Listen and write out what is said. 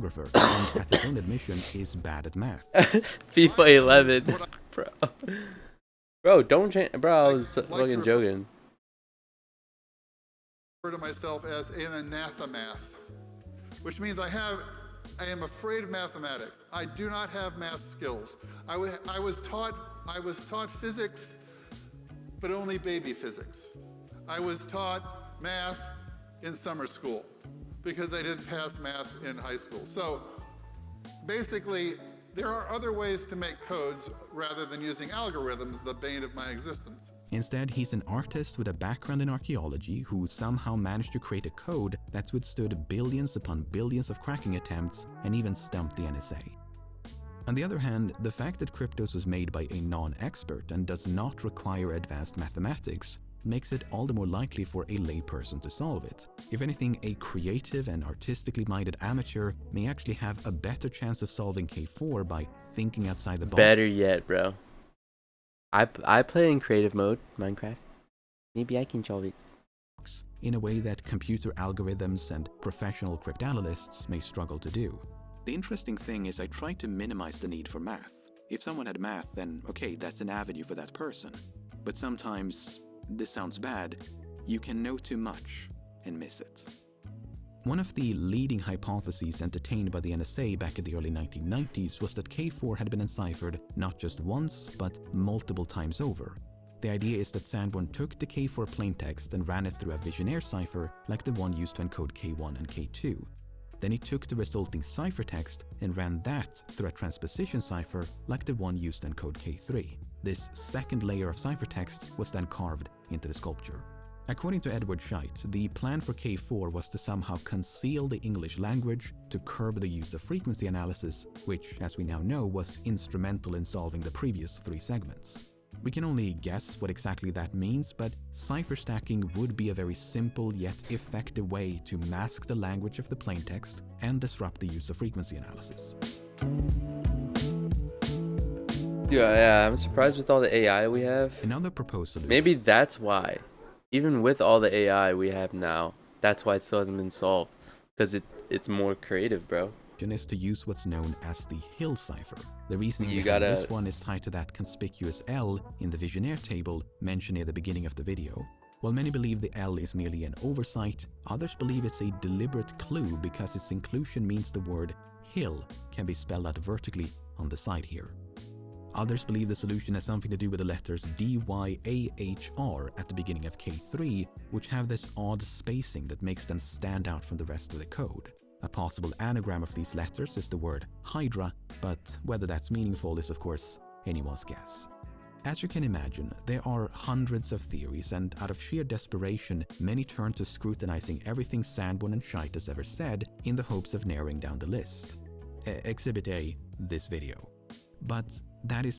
cryptographer and, at his own admission, is bad at math. FIFA 11, bro. Bro, don't change. Bro, I was fucking joking. Refer to myself as an anathemath, which means I am afraid of mathematics. I do not have math skills. I was taught physics, but only baby physics. I was taught math in summer school because I didn't pass math in high school. So basically, there are other ways to make codes rather than using algorithms, the bane of my existence. Instead, he's an artist with a background in archaeology who somehow managed to create a code that's withstood billions upon billions of cracking attempts and even stumped the NSA. On the other hand, the fact that Cryptos was made by a non-expert and does not require advanced mathematics makes it all the more likely for a layperson to solve it. If anything, a creative and artistically minded amateur may actually have a better chance of solving K4 by thinking outside the box. Better yet, bro. I play in creative mode, Minecraft. Maybe I can solve it. In a way that computer algorithms and professional cryptanalysts may struggle to do. The interesting thing is I try to minimize the need for math. If someone had math, then okay, that's an avenue for that person. But sometimes, this sounds bad, you can know too much and miss it. One of the leading hypotheses entertained by the NSA back in the early 1990s was that K4 had been enciphered not just once, but multiple times over. The idea is that Sanborn took the K4 plaintext and ran it through a Vigenère cipher like the one used to encode K1 and K2. Then he took the resulting ciphertext and ran that through a transposition cipher like the one used to encode K3. This second layer of ciphertext was then carved into the sculpture. According to Edward Scheidt, the plan for K4 was to somehow conceal the English language to curb the use of frequency analysis, which, as we now know, was instrumental in solving the previous 3 segments. We can only guess what exactly that means, but cipher stacking would be a very simple yet effective way to mask the language of the plaintext and disrupt the use of frequency analysis. Yeah, I'm surprised with all the AI we have. Another proposed solution. Maybe that's why. Even with all the AI we have now, that's why it still hasn't been solved. Because it's more creative, bro. Is to use what's known as the Hill cipher. The reasoning behind this one is tied to that conspicuous L in the Vigenère table mentioned near the beginning of the video. While many believe the L is merely an oversight, others believe it's a deliberate clue because its inclusion means the word hill can be spelled out vertically on the side here. Others believe the solution has something to do with the letters DYAHR at the beginning of K3, which have this odd spacing that makes them stand out from the rest of the code. A possible anagram of these letters is the word Hydra, but whether that's meaningful is of course anyone's guess. As you can imagine, there are hundreds of theories, and out of sheer desperation, many turn to scrutinizing everything Sanborn and Scheidt has ever said in the hopes of narrowing down the list. Exhibit A, this video. But that is